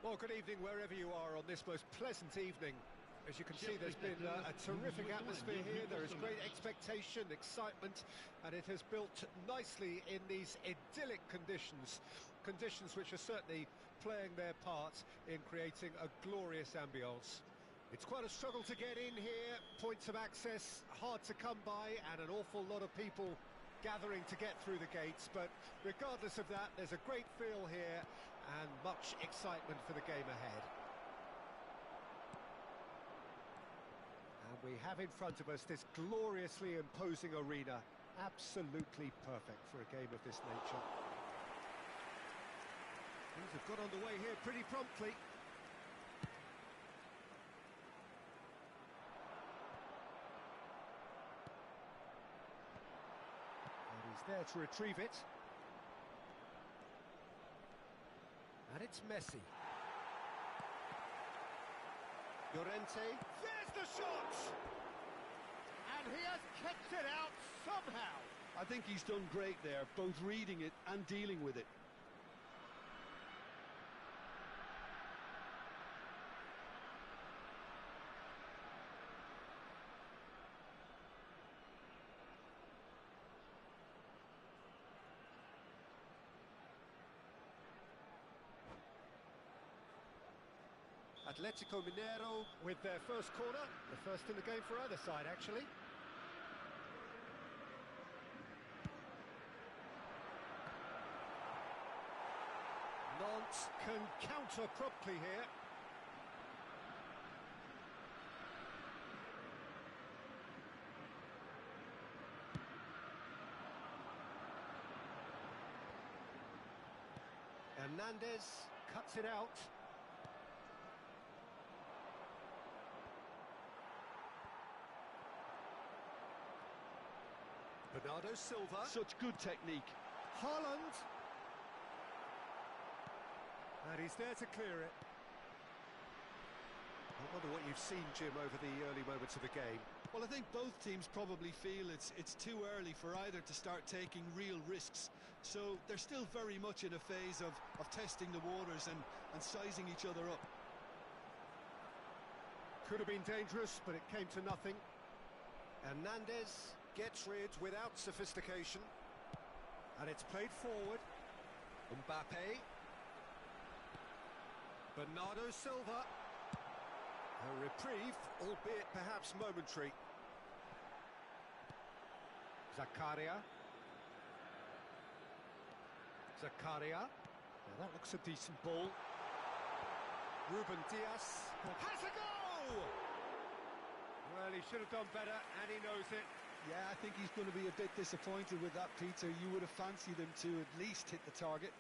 Well, good evening wherever you are on this most pleasant evening. As you can see, there's been a terrific atmosphere here. There is great expectation, excitement, and it has built nicely in these idyllic conditions. Conditions which are certainly playing their part in creating a glorious ambience. It's quite a struggle to get in here, points of access hard to come by, and an awful lot of people gathering to get through the gates, but regardless of that, there's a great feel here and much excitement for the game ahead. And we have in front of us this gloriously imposing arena, absolutely perfect for a game of this nature. Things have got underway here pretty promptly. He's there to retrieve it. And it's Messi. Llorente. There's the shot! And he has kept it out somehow. I think he's done great there, both reading it and dealing with it. Atletico Mineiro with their first corner, the first in the game for either side, actually. Nantes can counter promptly here. Hernandez cuts it out. Bernardo Silva. Such good technique. Haaland. And he's there to clear it. I wonder what you've seen, Jim, over the early moments of the game. Well, I think both teams probably feel it's too early for either to start taking real risks. So they're still very much in a phase of testing the waters and sizing each other up. Could have been dangerous, but it came to nothing. Hernandez gets rid without sophistication. And it's played forward. Mbappe. Bernardo Silva. A reprieve, albeit perhaps momentary. Zakaria. Now that looks a decent ball. Ruben Dias has a goal! Well, he should have done better, and he knows it. Yeah, I think he's going to be a bit disappointed with that, Peter. You would have fancied him to at least hit the target.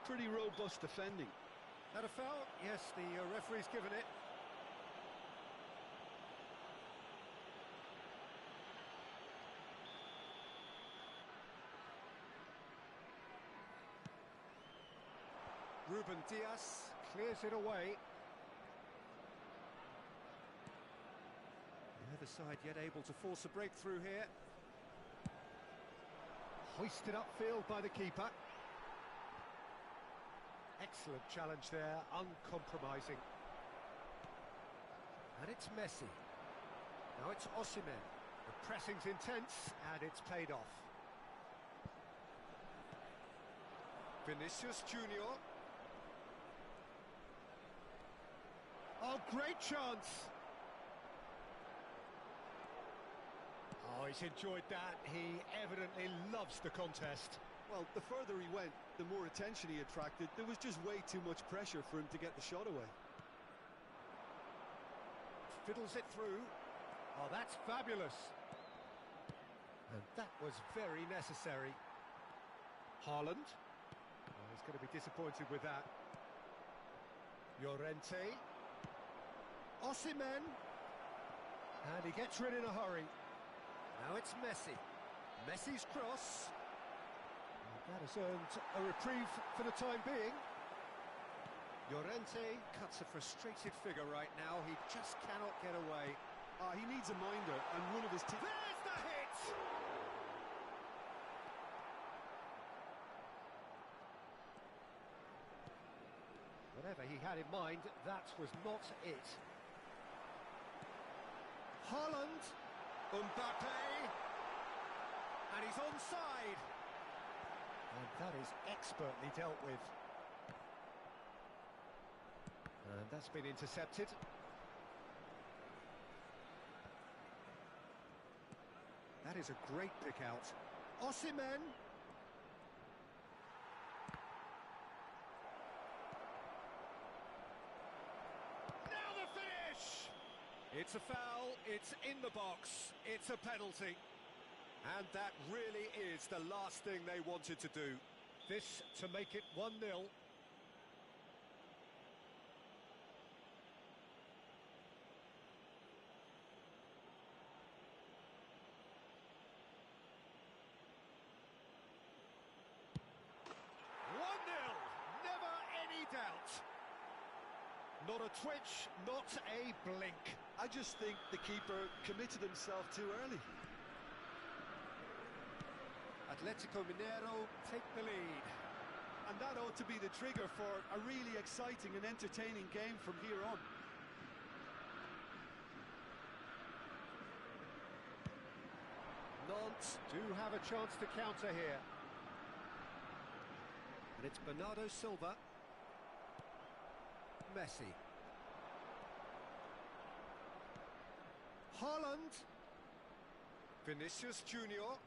Pretty robust defending. That a foul? Yes, the referee's given it. Ruben Dias clears it away. The other side yet able to force a breakthrough here. Hoisted upfield by the keeper. Excellent challenge there, uncompromising. And it's Messi. Now it's Osimhen. The pressing's intense, and it's paid off. Vinicius Junior. Oh, great chance! Oh, he's enjoyed that. He evidently loves the contest. Well, the further he went, the more attention he attracted. There was just way too much pressure for him to get the shot away. Fiddles it through. Oh, that's fabulous. And that was very necessary. Haaland. Oh, he's going to be disappointed with that. Llorente. Osimhen. And he gets rid in a hurry. Now it's Messi. Messi's cross. That has earned a reprieve for the time being. Llorente cuts a frustrated figure right now. He just cannot get away. He needs a minder, and one of his team... There's the hit! Whatever he had in mind, that was not it. Haaland, Mbappe, and he's onside. And that is expertly dealt with. And that's been intercepted. That is a great pick out. Osimhen. Now the finish! It's a foul, it's in the box, it's a penalty. And that really is the last thing they wanted to do. This to make it 1-0. 1-0, never any doubt. Not a twitch, not a blink. I just think the keeper committed himself too early. Atletico Mineiro take the lead. And that ought to be the trigger for a really exciting and entertaining game from here on. Nantes do have a chance to counter here. And it's Bernardo Silva. Messi. Haaland. Vinicius Junior.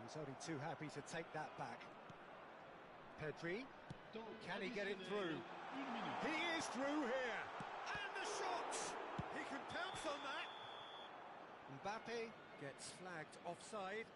He's only too happy to take that back. Pedri, can he get it through? He is through here, and the shot! He can pounce on that. Mbappe gets flagged offside.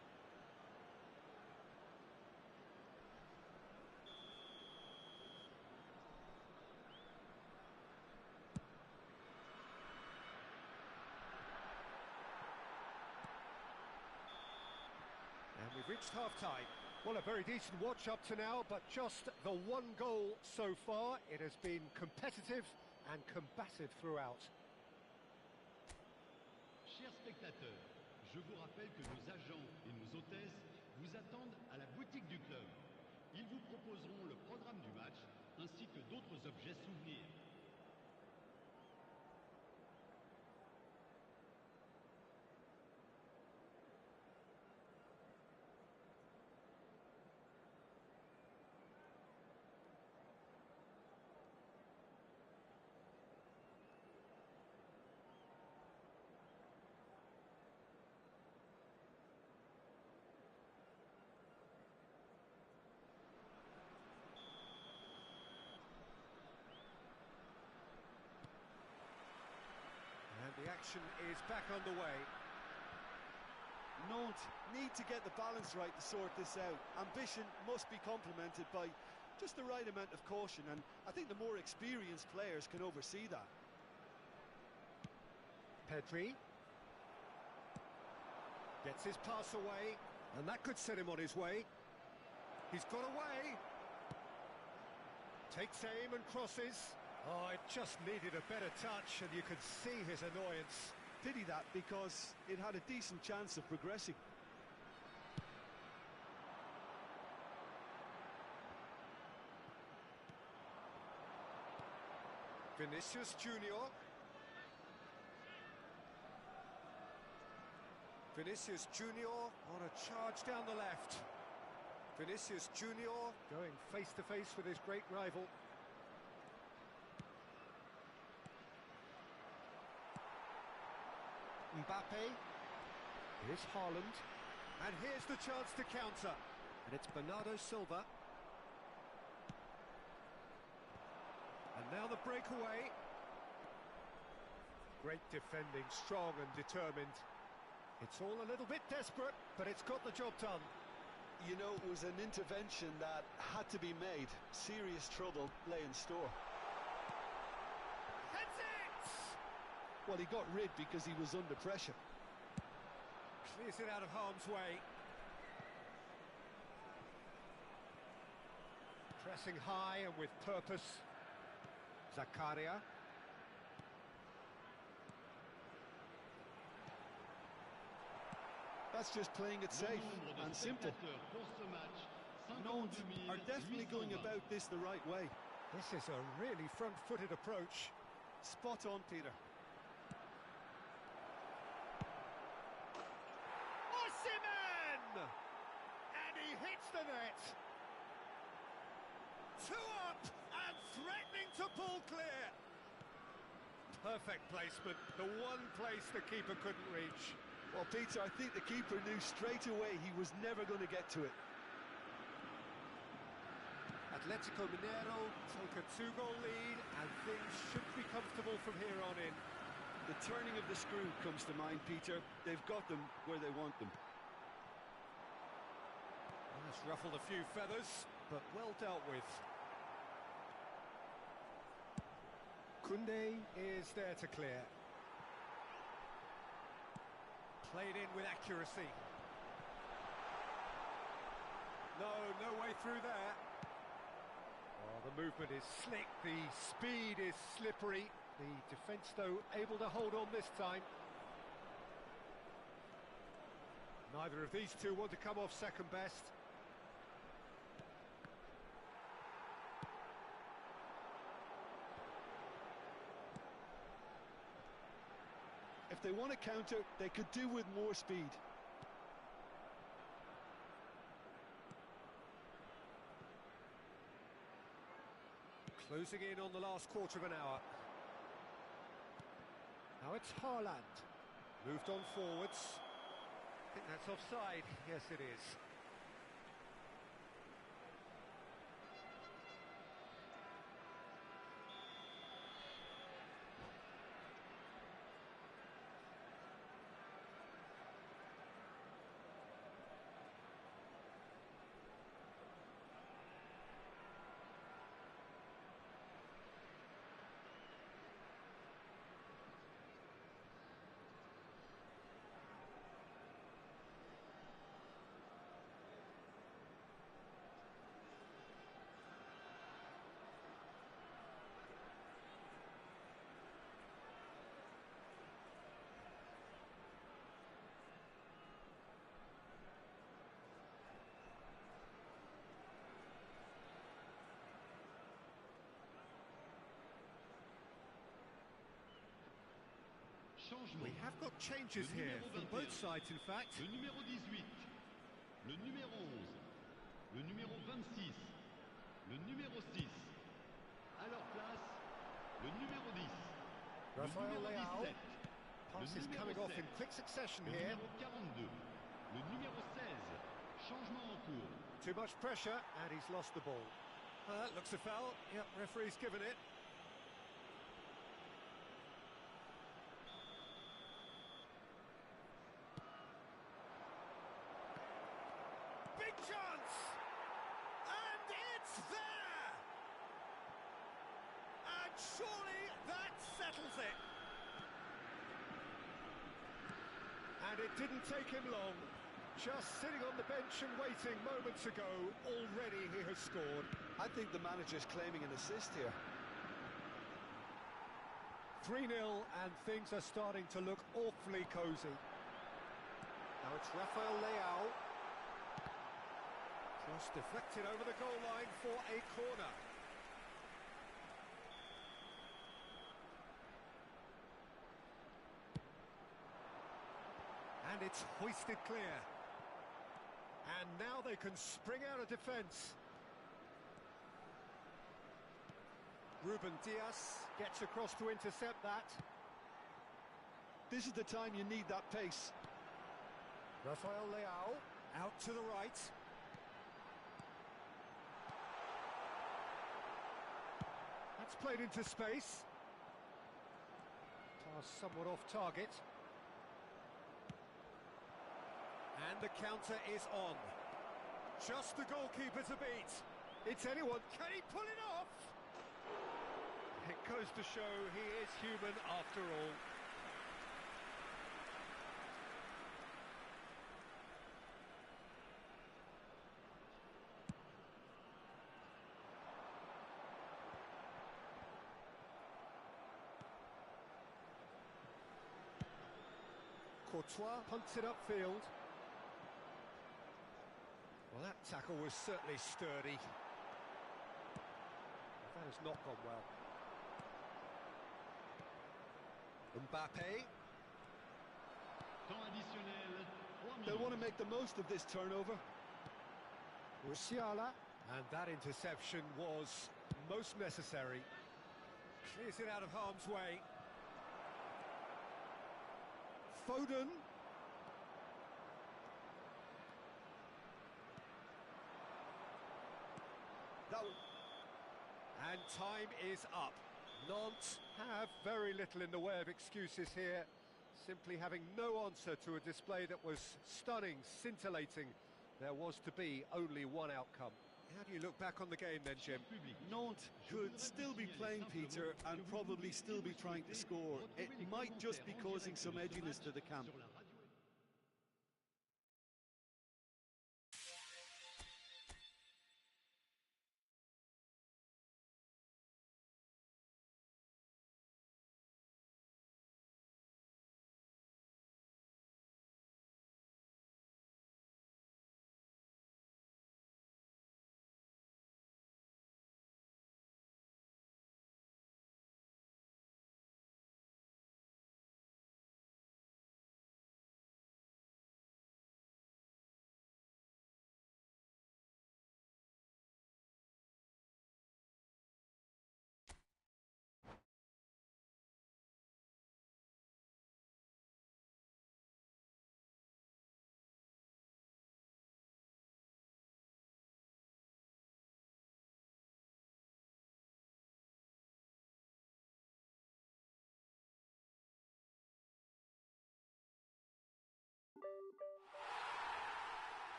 And we've reached half-time. Well, a very decent watch up to now, but just the one goal so far. It has been competitive and combative throughout. Chers spectateurs, je vous rappelle que nos agents et nos hôtesses vous attendent à la boutique du club. Ils vous proposeront le programme du match ainsi que d'autres objets souvenirs. The action is back underway. Nantes need to get the balance right to sort this out. Ambition must be complemented by just the right amount of caution, and I think the more experienced players can oversee that. Pedri gets his pass away, and that could set him on his way. He's got away. Takes aim and crosses. Oh, it just needed a better touch, and you could see his annoyance. Pity that, because it had a decent chance of progressing. Vinicius Junior. Vinicius Junior on a charge down the left. Vinicius Junior going face to face with his great rival. Mbappe, here's Haaland, and here's the chance to counter, and it's Bernardo Silva. And now the breakaway. Great defending, strong and determined. It's all a little bit desperate, but it's got the job done. You know, it was an intervention that had to be made. Serious trouble lay in store. That's it! Well, he got rid because he was under pressure. Clears it out of harm's way. Pressing high and with purpose. Zakaria. That's just playing it safe and simple. Nantes are definitely going about this the right way. This is a really front-footed approach. Spot on, Peter. Osimhen! And he hits the net. 2 up and threatening to pull clear. Perfect placement, the one place the keeper couldn't reach. Well, Peter, I think the keeper knew straight away he was never going to get to it. Atletico Mineiro take a 2-goal lead and things should be comfortable from here on in. The turning of the screw comes to mind, Peter. They've got them where they want them. That's ruffled a few feathers, but well dealt with. Koundé is there to clear. Played in with accuracy. No way through there. Oh, the movement is slick, the speed is slippery. The defence, though, able to hold on this time. Neither of these two want to come off second best. If they want to counter, they could do with more speed. Closing in on the last quarter of an hour. Now it's Haaland. Moved on forwards. I think that's offside. Yes, it is. We have got changes here from both sides, in fact. Le numéro 18, le numéro 11, le numéro 26, le numéro 6. À leur place, le numéro 10, Rafael le numéro Leao. 17, Pass is numéro coming off 7, in quick succession le here. numéro 42, le numéro 16. Changement en cours. Too much pressure, and he's lost the ball. Looks a foul. Yep, referee's given it. Big chance! And it's there! And surely that settles it. And it didn't take him long. Just sitting on the bench and waiting moments ago, already he has scored. I think the manager's claiming an assist here. 3-0 and things are starting to look awfully cosy. Now it's Rafael Leao. Cross deflected over the goal line for a corner. And it's hoisted clear. And now they can spring out of defence. Ruben Dias gets across to intercept that. This is the time you need that pace. Rafael Leao out to the right. That's played into space. Pass somewhat off target. And the counter is on. Just the goalkeeper to beat. It's anyone. Can he pull it off? It goes to show he is human after all. Courtois punts it upfield. Well, that tackle was certainly sturdy. That has not gone well. Mbappe. Temps additionnel, 3 They'll minutes. want to make the most of this turnover. Musiala. And that interception was most necessary. Clears it out of harm's way. Foden. That was... And time is up. Nantes have very little in the way of excuses here, simply having no answer to a display that was stunning, scintillating. There was to be only one outcome. How do you look back on the game then, Jim? Nantes could still be playing, Peter, and probably still be trying to score. It might just be causing some edginess to the camp.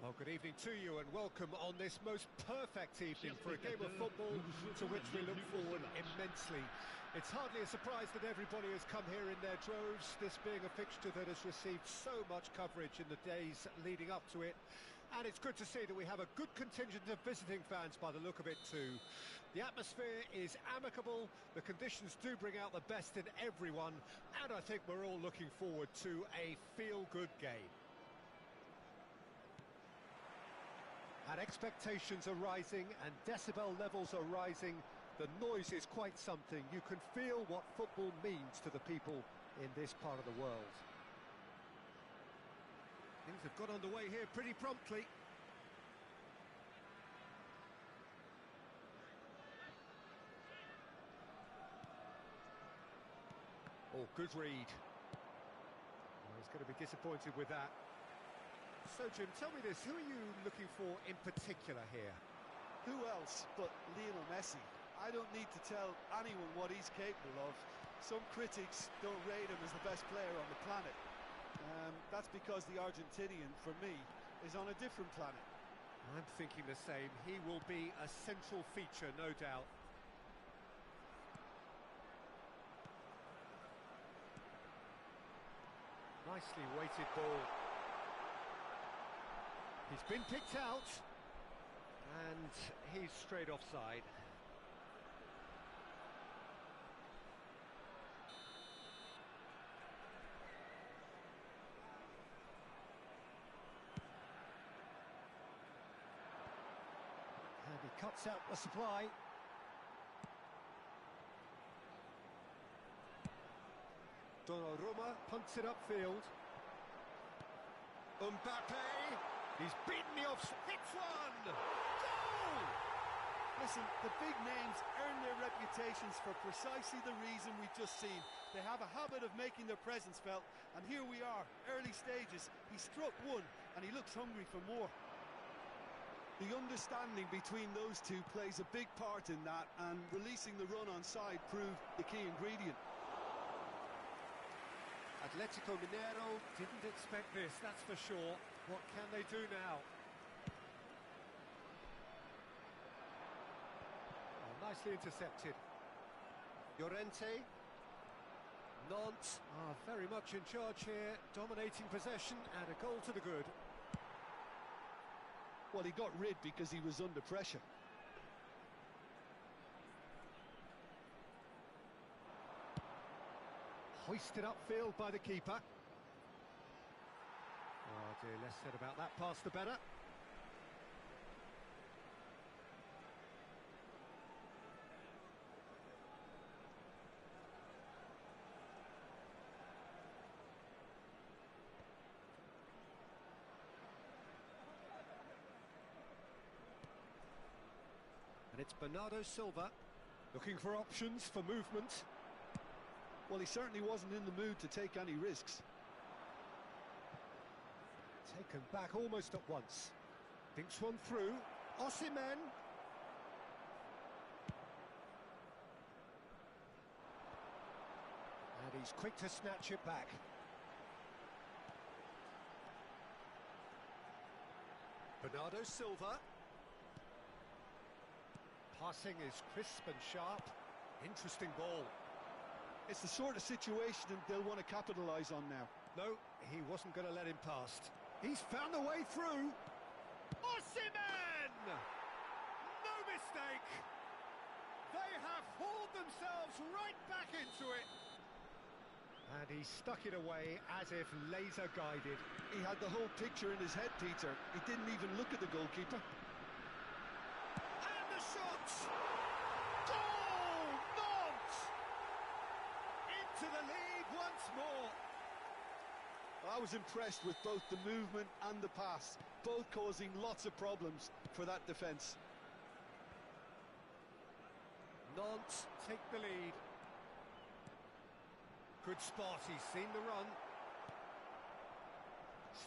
Well, good evening to you and welcome on this most perfect evening for a game of football to which we look forward immensely. It's hardly a surprise that everybody has come here in their droves, this being a fixture that has received so much coverage in the days leading up to it. And it's good to see that we have a good contingent of visiting fans by the look of it too. The atmosphere is amicable, the conditions do bring out the best in everyone, and I think we're all looking forward to a feel-good game. And expectations are rising and decibel levels are rising. The noise is quite something. You can feel what football means to the people in this part of the world. Things have got underway here pretty promptly. Oh, good read. Well, he's going to be disappointed with that. So, Jim, tell me this, who are you looking for in particular here? Who else but Lionel Messi? I don't need to tell anyone what he's capable of. Some critics don't rate him as the best player on the planet. That's because the Argentinian, for me, is on a different planet. I'm thinking the same. He will be a central feature, no doubt. Nicely weighted ball. He's been picked out, and he's straight offside. And he cuts out the supply. Donnarumma punts it upfield. Mbappe! He's beaten the offside. Hits one! Goal! Listen, the big names earn their reputations for precisely the reason we've just seen. They have a habit of making their presence felt, and here we are, early stages. He struck one, and he looks hungry for more. The understanding between those two plays a big part in that, and releasing the run on side proved the key ingredient. Atletico Mineiro didn't expect this, that's for sure. What can they do now? Oh, nicely intercepted. Llorente. Nantes are very much in charge here, dominating possession and a goal to the good. Well, he got rid because he was under pressure. Hoisted upfield by the keeper. Oh dear, less said about that pass the better. And it's Bernardo Silva looking for options for movement. Well, he certainly wasn't in the mood to take any risks. Taken back almost at once. Thinks one through. Osimhen. And he's quick to snatch it back. Bernardo Silva. Passing is crisp and sharp. Interesting ball. It's the sort of situation they'll want to capitalise on now. No, he wasn't going to let him past. He's found a way through. Osimhen! No mistake. They have hauled themselves right back into it. And he stuck it away as if laser guided. He had the whole picture in his head, Peter. He didn't even look at the goalkeeper. And the shot! Goal! Nantes! Into the lead once more. I was impressed with both the movement and the pass, both causing lots of problems for that defence. Nantes take the lead. Good spot, he's seen the run.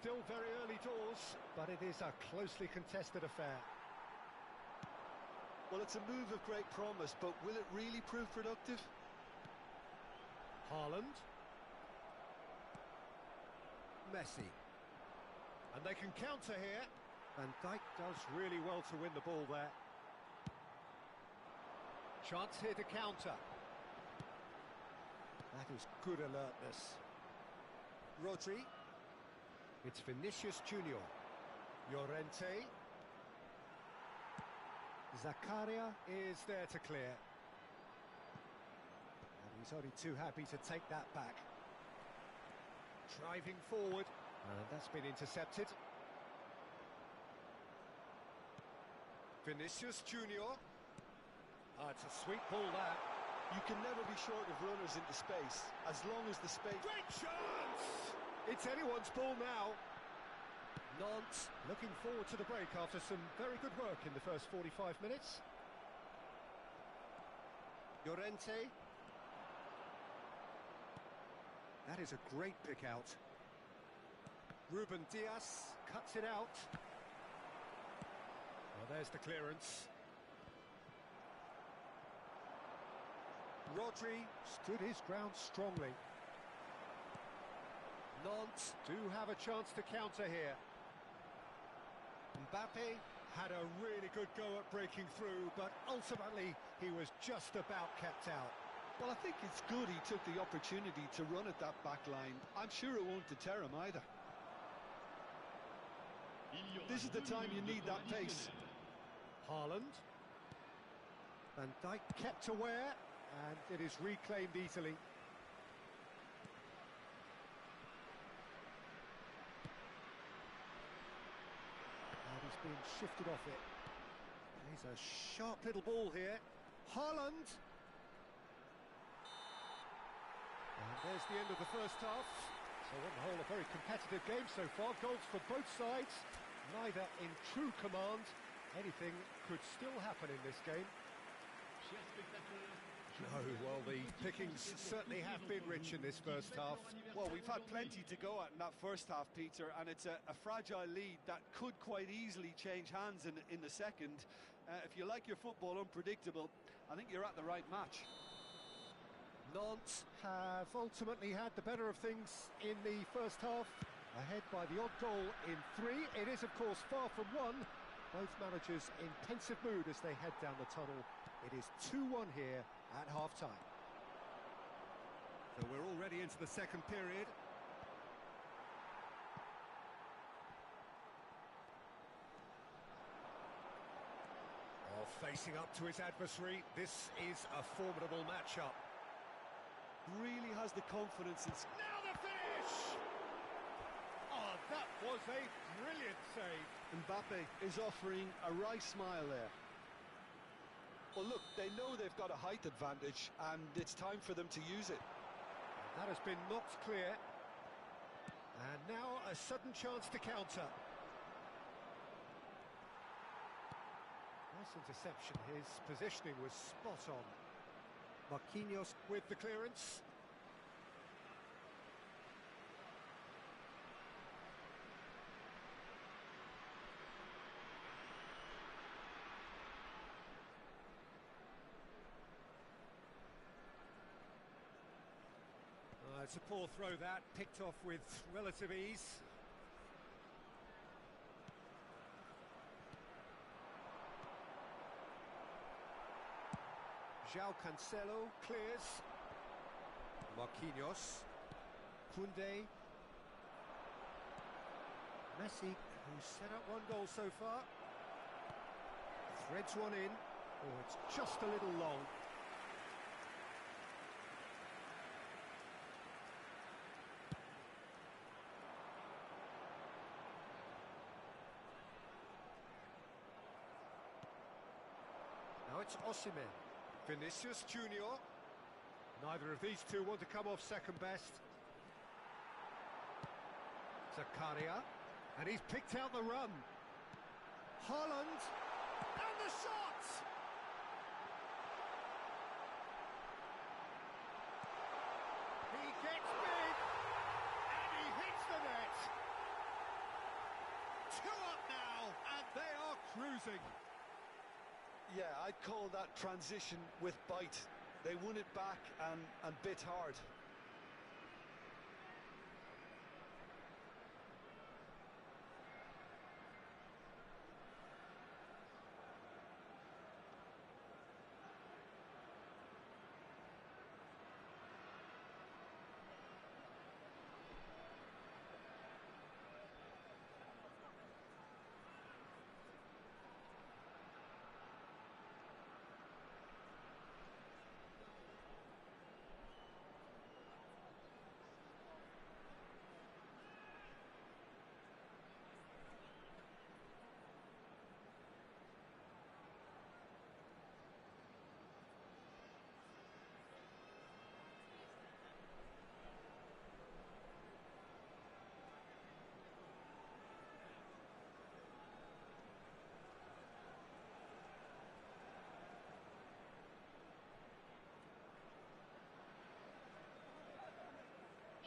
Still very early doors, but it is a closely contested affair. Well, it's a move of great promise, but will it really prove productive? Haaland. Messi. And they can counter here. Van Dijk does really well to win the ball there. Chance here to counter. That is good alertness. Rodri. It's Vinicius Junior. Llorente. Zakaria is there to clear. And he's only too happy to take that back. Driving forward. And that's been intercepted. Vinicius Junior. It's a sweet ball that. You can never be short of runners into space, as long as the space... Great chance! It's anyone's ball now. Nantes looking forward to the break after some very good work in the first 45 minutes. Llorente. That is a great pick out. Ruben Diaz cuts it out. Well, there's the clearance. Rodri stood his ground strongly. Nantes do have a chance to counter here. Mbappe had a really good go at breaking through, but ultimately he was just about kept out. Well, I think it's good he took the opportunity to run at that back line. I'm sure it won't deter him either. This is the time you need that pace. Haaland. Van Dijk kept aware, and it is reclaimed easily. And he's being shifted off it. He's a sharp little ball here. Haaland. And there's the end of the first half. So on the whole, a very competitive game so far. Goals for both sides, neither in true command. Anything could still happen in this game. No, well, the pickings certainly have been rich in this first half. Well, we've had plenty to go at in that first half, Peter, and it's a fragile lead that could quite easily change hands in the second. If you like your football unpredictable, I think you're at the right match. Nantes have ultimately had the better of things in the first half, ahead by the odd goal in 3. It is, of course, far from 1. Both managers in pensive mood as they head down the tunnel. It is 2-1 here at half-time. So we're already into the second period. Facing up to his adversary, this is a formidable matchup. Really has the confidence. Now the finish! Oh, that was a brilliant save. Mbappe is offering a wry smile there. Well, look, they know they've got a height advantage, and it's time for them to use it. That has been knocked clear. And now a sudden chance to counter. Nice interception. His positioning was spot on. Marquinhos with the clearance. It's a poor throw that, picked off with relative ease. João Cancelo clears. Marquinhos. Koundé. Messi, who's set up 1 goal so far. Threads one in. Oh, it's just a little long. Now it's Osimhen. Vinicius Junior. Neither of these two want to come off second best. Zakaria. And he's picked out the run. Haaland. And the shot! He gets big. And he hits the net. 2 up now. And they are cruising. Yeah, I'd call that transition with bite. They won it back and bit hard.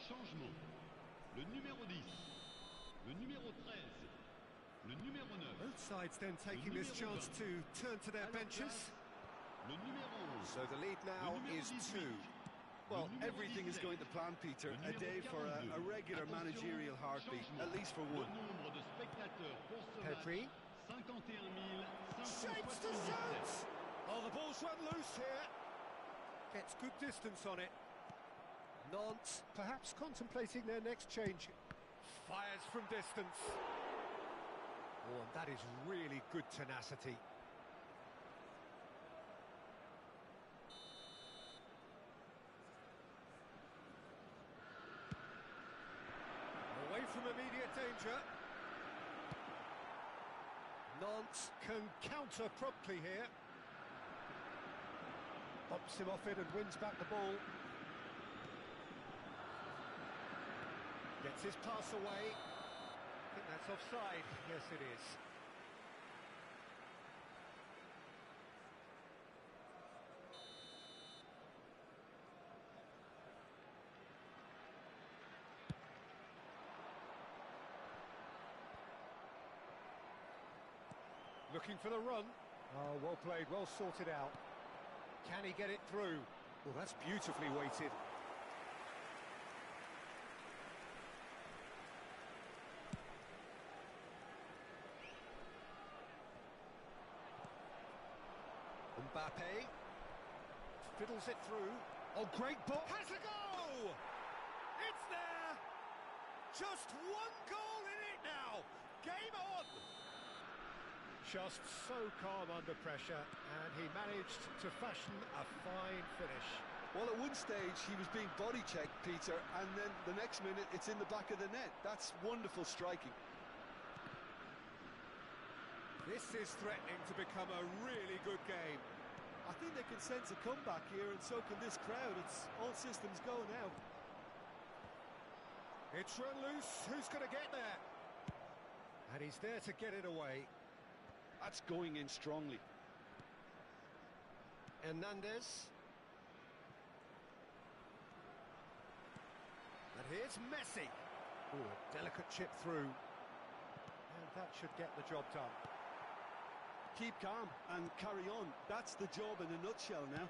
Changement. Le numéro 10. Le numéro 13. Le numéro 9. Both sides then taking this chance to turn to their benches. Le numéro 11. So the lead now is 2. Well, everything is going to plan, Peter. A day for a regular managerial heartbeat, at least for one. Le nombre de spectateurs pour ce match, Pedri 51 shapes the 577. shot! Oh, the ball's run loose here. Gets good distance on it. Nantes perhaps contemplating their next change. Fires from distance. Oh, and that is really good tenacity. Away from immediate danger. Nantes can counter promptly here. Bumps him off it and wins back the ball. Gets his pass away. I think that's offside. Yes, it is. Looking for the run. Oh, well played, well sorted out. Can he get it through? Well, that's beautifully weighted. Mbappe fiddles it through. Oh, great ball! Has a go! It's there! Just one goal in it now! Game on! Just so calm under pressure, and he managed to fashion a fine finish. Well, at one stage he was being body checked, Peter, and then the next minute it's in the back of the net. That's wonderful striking. This is threatening to become a really good game. I think they can sense a comeback here, and so can this crowd. It's all systems go now. It's run loose. Who's going to get there? And he's there to get it away. That's going in strongly. Hernandez. And here's Messi. Ooh, a delicate chip through. And that should get the job done. Keep calm and carry on. That's the job in a nutshell now.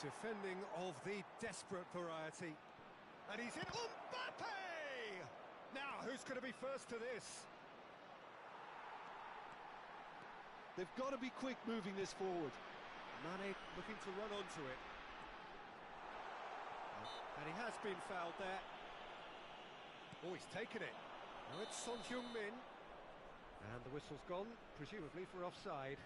Defending of the desperate variety. And he's in. Mbappe! Now, who's going to be first to this? They've got to be quick moving this forward. Mane looking to run onto it. And he has been fouled there. Oh, he's taken it. Now it's Son Heung-min. And the whistle's gone, presumably for offside.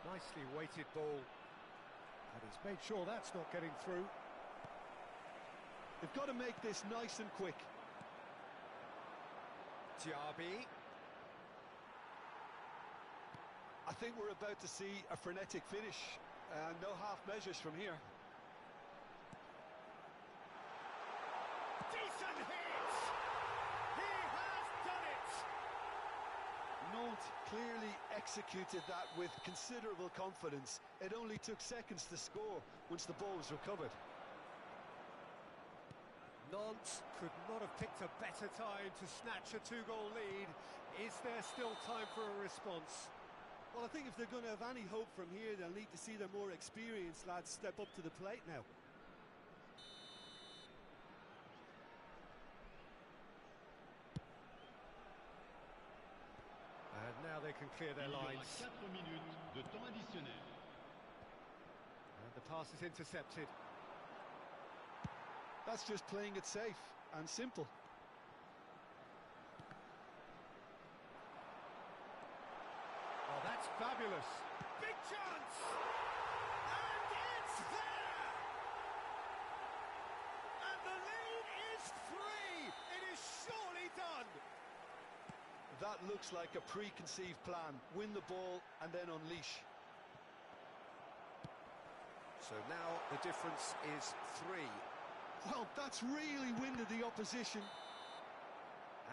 Nicely weighted ball. And he's made sure that's not getting through. They've got to make this nice and quick. Diaby. I think we're about to see a frenetic finish. No half measures from here. Decent hit! He has done it! Nantes clearly executed that with considerable confidence. It only took seconds to score once the ball was recovered. Nantes could not have picked a better time to snatch a two-goal lead. Is there still time for a response? Well, I think if they're going to have any hope from here, they'll need to see their more experienced lads step up to the plate now. And now they can clear their Il y aura lines. 4 minutes de temps additionnel. And the pass is intercepted. That's just playing it safe and simple. Oh, that's fabulous. Big chance! And it's there! And the lead is 3! It is surely done! That looks like a preconceived plan. Win the ball and then unleash. So now the difference is 3. Well, that's really winded the opposition.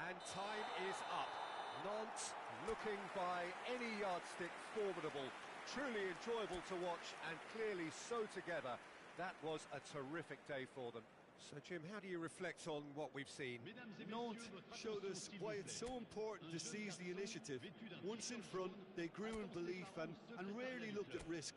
And time is up. Nantes looking by any yardstick formidable. Truly enjoyable to watch and clearly so together. That was a terrific day for them. So, Jim, how do you reflect on what we've seen? Nantes showed us why it's so important to seize the initiative. Once in front, they grew in belief and rarely looked at risk.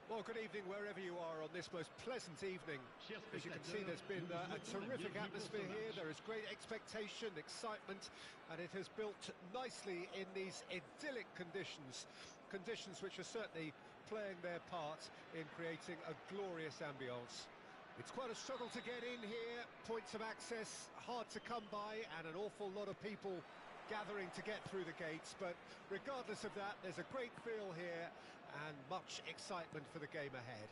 Well, good evening wherever you are on this most pleasant evening. As you can see, there's been a terrific atmosphere here. There is great expectation, excitement, and it has built nicely in these idyllic conditions. Conditions which are certainly playing their part in creating a glorious ambience. It's quite a struggle to get in here, points of access hard to come by, and an awful lot of people gathering to get through the gates, but regardless of that, there's a great feel here and much excitement for the game ahead.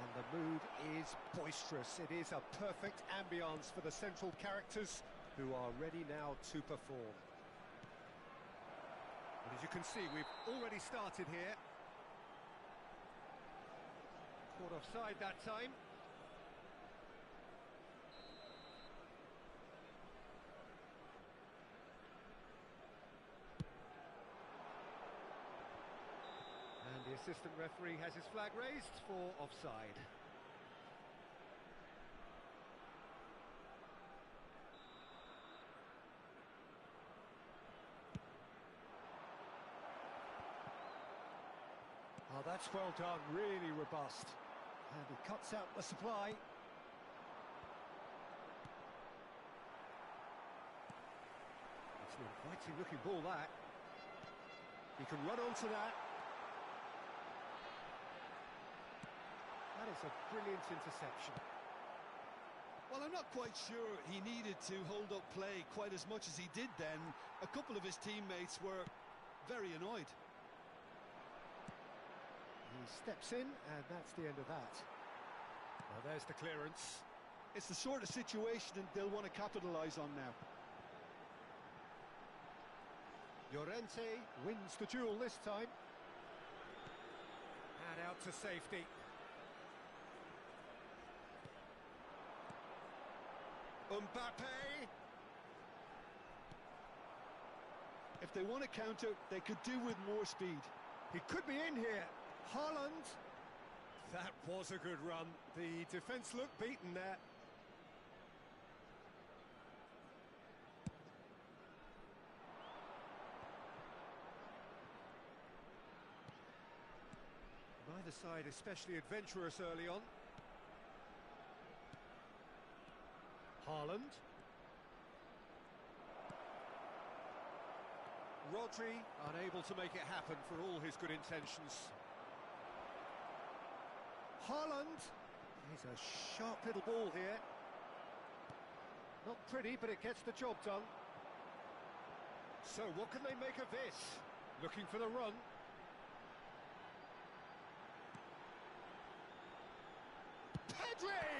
And the mood is boisterous. It is a perfect ambience for the central characters who are ready now to perform. And as you can see, we've already started here. Caught offside that time. And the assistant referee has his flag raised for offside. Oh, that's well done, really robust. And he cuts out the supply. It's an inviting looking ball, that. He can run onto that. That is a brilliant interception. Well, I'm not quite sure he needed to hold up play quite as much as he did then. A couple of his teammates were very annoyed. He steps in, and that's the end of that. Well, there's the clearance. It's the sort of situation they'll want to capitalise on now. Llorente wins the duel this time. And out to safety. Mbappe! If they want to counter, they could do with more speed. He could be in here. Haaland. That was a good run. The defence looked beaten there. Neither side especially adventurous early on. Haaland. Rodri unable to make it happen for all his good intentions. Haaland. He's a sharp little ball here. Not pretty, but it gets the job done. So what can they make of this? Looking for the run. Pedri!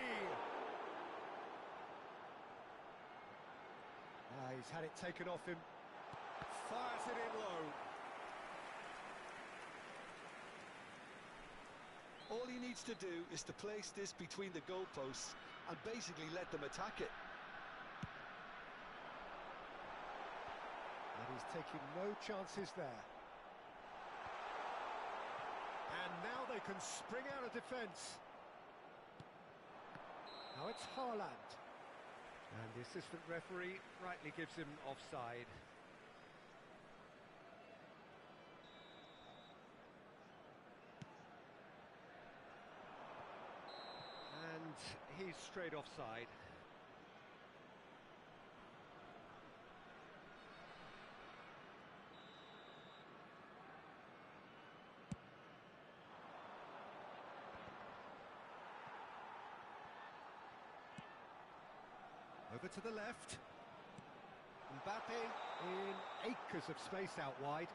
He's had it taken off him. Fires it in low. All he needs to do is to place this between the goalposts and basically let them attack it. And he's taking no chances there. And now they can spring out of defence. Now it's Haaland. And the assistant referee rightly gives him offside. And he's straight offside. Over to the left. Mbappe in acres of space out wide.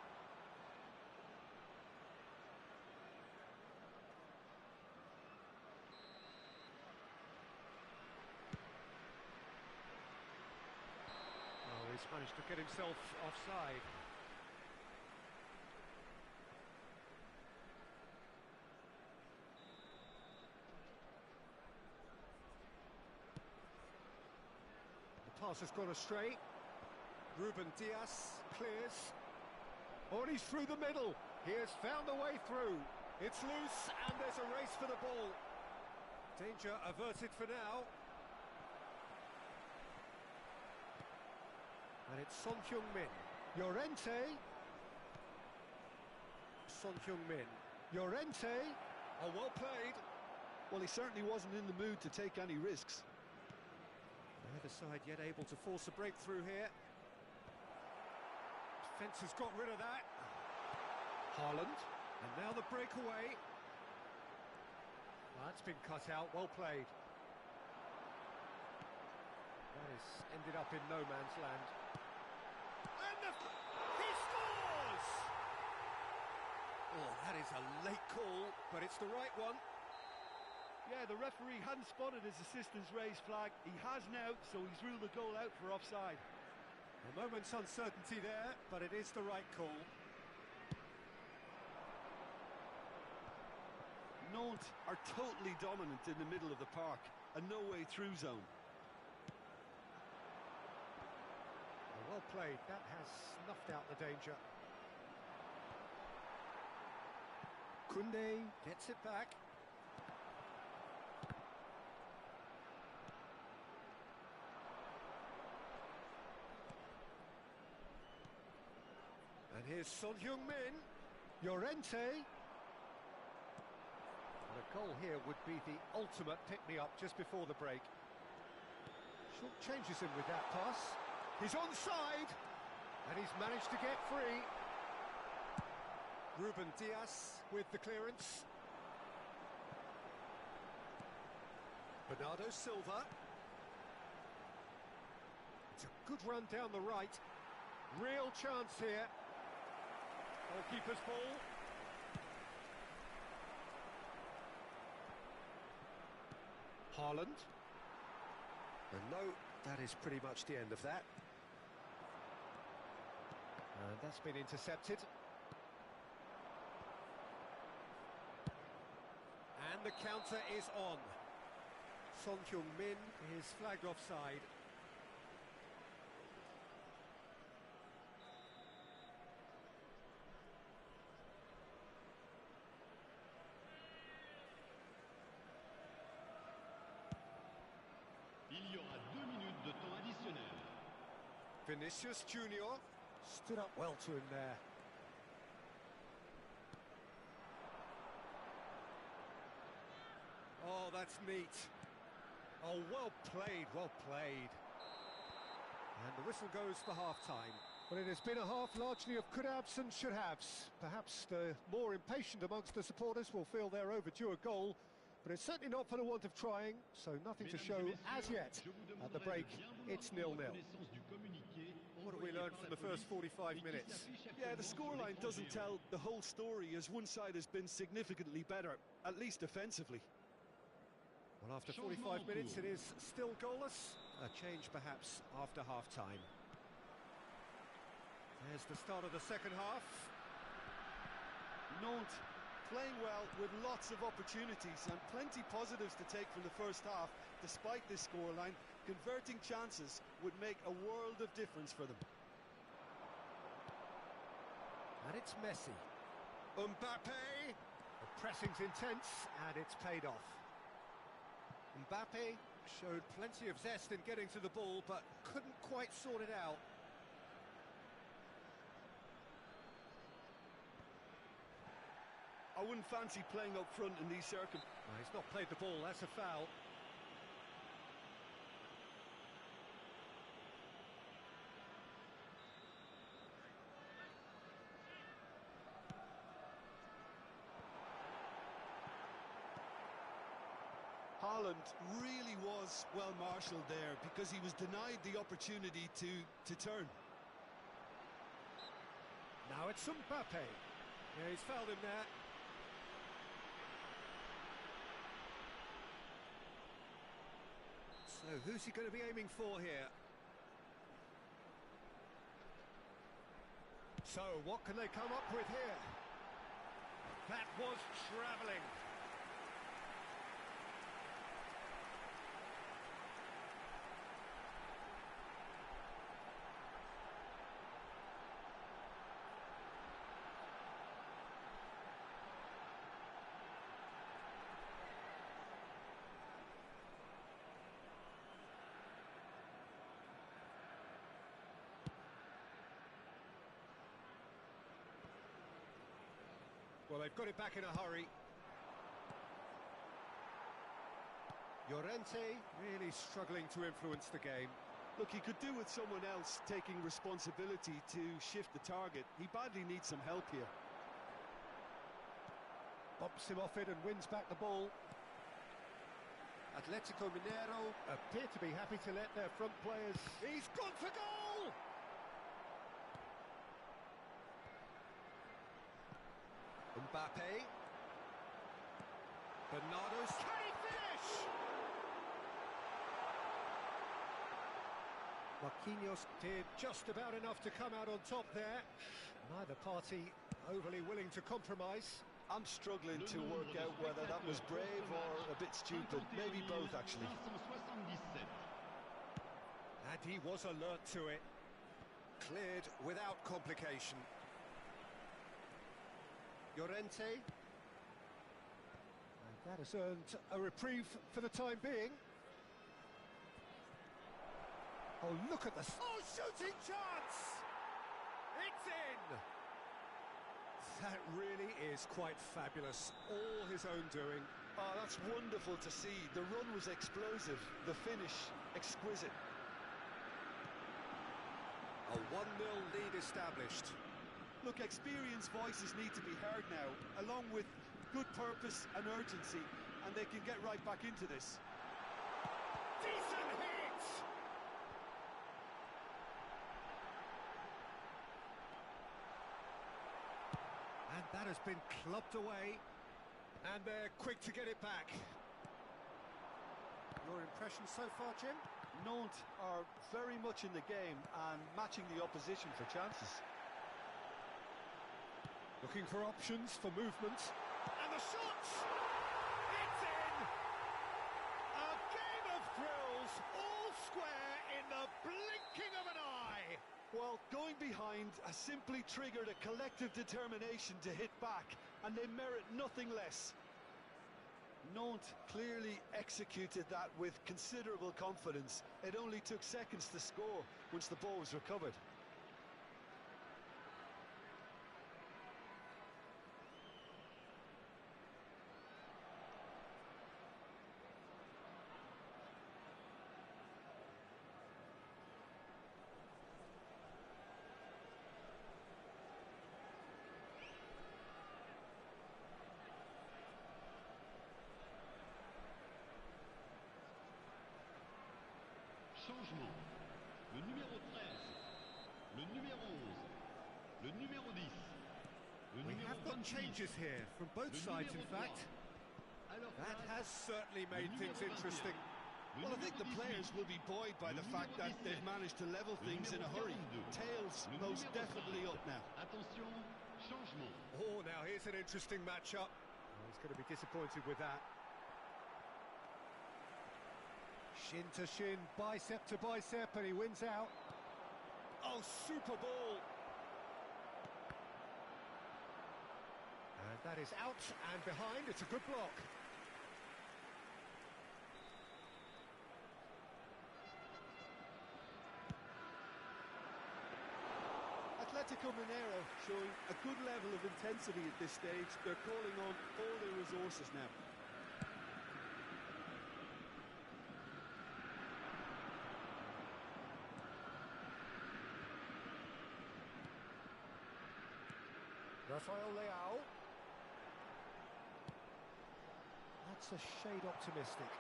Oh, he's managed to get himself offside. Pass has gone astray. Ruben Dias clears. Oh, and he's through the middle. He has found a way through. It's loose, and there's a race for the ball. Danger averted for now. And it's Son Heung-min. Llorente. Son Heung-min. Llorente. Oh, well played. Well, he certainly wasn't in the mood to take any risks. Neither side yet able to force a breakthrough here. Defence has got rid of that. Haaland. And now the breakaway. That's been cut out, well played. That has ended up in no man's land. And he scores! Oh, that is a late call, but it's the right one. Yeah, the referee hadn't spotted his assistant's raised flag. He has now, so he's ruled the goal out for offside. A moment's uncertainty there, but it is the right call. Nantes are totally dominant in the middle of the park, a no-way through zone. Well played, that has snuffed out the danger. Koundé gets it back. And here's Son Heung-min. Llorente. And a goal here would be the ultimate pick-me-up just before the break. Short changes him with that pass. He's onside, and he's managed to get free. Ruben Dias with the clearance. Bernardo Silva. It's a good run down the right. Real chance here. Goalkeeper's ball. Haaland. And no, that is pretty much the end of that. And that's been intercepted. And the counter is on. Son Heung-min is flagged offside. Il y aura 2 minutes de temps additionnel. Vinicius Junior stood up well to him there. Oh, that's neat. Oh, well played, well played. And the whistle goes for half-time. Well, it has been a half largely of could-haves and should-haves. Perhaps the more impatient amongst the supporters will feel they're overdue a goal, but it's certainly not for the want of trying, so nothing to show as yet. At the break, it's 0-0. What have we learned from the first 45 minutes? Yeah, the scoreline doesn't tell the whole story, as one side has been significantly better, at least defensively. Well, after 45 minutes, it is still goalless. A change, perhaps, after half-time. There's the start of the second half. Nantes playing well with lots of opportunities and plenty positives to take from the first half. Despite this scoreline, converting chances would make a world of difference for them. And it's Messi. Mbappe. The pressing's intense, and it's paid off. Mbappe showed plenty of zest in getting to the ball, but couldn't quite sort it out. I wouldn't fancy playing up front in these circumstances. No, he's not played the ball, that's a foul. Haaland really was well marshalled there because he was denied the opportunity to turn. Now it's Mbappe. Yeah, he's fouled him there. So who's he going to be aiming for here? So what can they come up with here? That was travelling. Well, they've got it back in a hurry. Llorente really struggling to influence the game. Look, he could do with someone else taking responsibility to shift the target. He badly needs some help here. Bumps him off it and wins back the ball. Atletico Mineiro appear to be happy to let their front players... He's gone for goal! Mbappe. Bernardo's... Can he finish? Marquinhos did just about enough to come out on top there. Neither party overly willing to compromise. I'm struggling to work out whether that was brave or a bit stupid. Maybe both, actually. And he was alert to it. Cleared without complication. Llorente. And that has earned a reprieve for the time being. Oh, look at the... Oh, shooting chance! It's in! That really is quite fabulous. All his own doing. Oh, that's wonderful to see. The run was explosive. The finish, exquisite. A 1-0 lead established. Look, experienced voices need to be heard now, along with good purpose and urgency, and they can get right back into this. Decent hit! And that has been clubbed away. And they're quick to get it back. Your impression so far, Jim? Nantes are very much in the game and matching the opposition for chances. Looking for options, for movement. And the shot! It's in! A game of thrills, all square in the blinking of an eye! Well, going behind has simply triggered a collective determination to hit back, and they merit nothing less. Nantes clearly executed that with considerable confidence. It only took seconds to score once the ball was recovered. Changement. Le numéro 13, le numéro 11, le numéro 10, le We numéro have got 28, changes here from both le sides, in numéro fact. 3. Alors, That has certainly made le things numéro 21, interesting. le Well, I think numéro the players 18, will be buoyed by le the fact numéro that 17, they've managed to level le things in a numéro hurry. 42, Tails le most numéro definitely 5. up now. Attention, changement. Oh, now here's an interesting matchup. Oh, he's going to be disappointed with that. Shin to shin, bicep to bicep, and he wins out. Oh, super ball! And that is out and behind. It's a good block. Atletico Mineiro showing a good level of intensity at this stage. They're calling on all their resources now. Rafael Leao. That's a shade optimistic.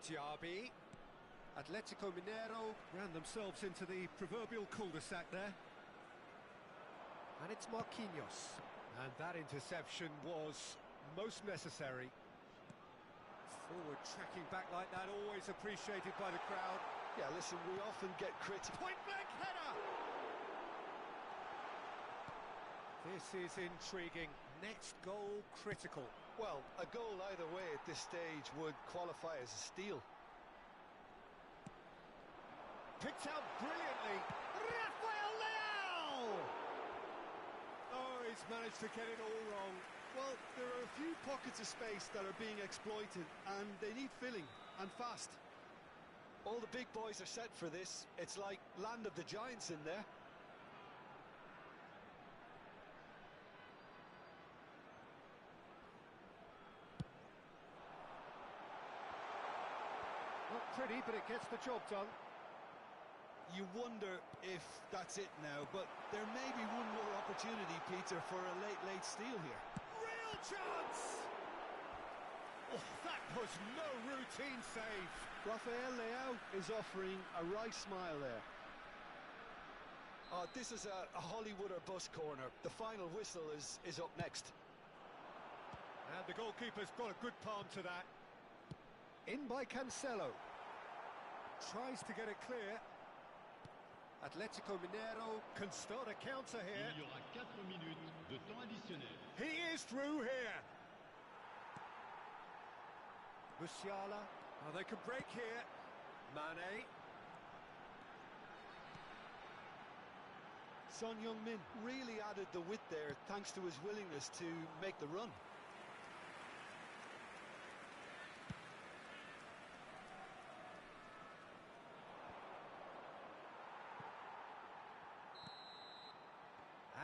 Diaby. Atletico Mineiro ran themselves into the proverbial cul-de-sac there. And it's Marquinhos. And that interception was most necessary. Forward tracking back like that, always appreciated by the crowd. Yeah, listen, we often get critical. Point-blank header! This is intriguing. Next goal critical. Well, a goal either way at this stage would qualify as a steal. Picked out brilliantly. Rafael Leao! Oh, he's managed to get it all wrong. Well, there are a few pockets of space that are being exploited, and they need filling, and fast. All the big boys are set for this. It's like land of the giants in there. Not pretty, but it gets the job done. You wonder if that's it now, but there may be one more opportunity, Peter, for a late steal here. Real chance! Oh, that was no routine save. Rafael Leao is offering a wry smile there. Oh, this is a Hollywood or bust corner. The final whistle is up next. And the goalkeeper's got a good palm to that. In by Cancelo. Tries to get it clear. Atletico Mineiro can start a counter here. Il y aura 4 minutes de temps additionnel. He is through here. Musiala. Oh, they could break here. Mane. Son Heung-min really added the width there thanks to his willingness to make the run.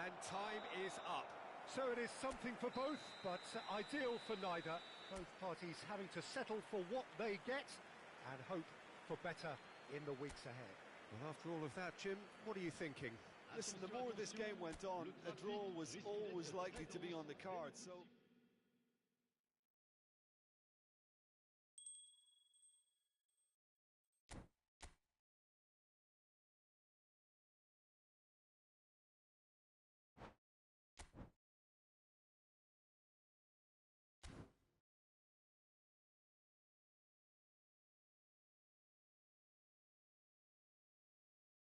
And time is up. So it is something for both, but ideal for neither. Both parties having to settle for what they get and hope for better in the weeks ahead. Well, after all of that, Jim, what are you thinking? Listen, the more this game went on, a draw was always likely to be on the card, so...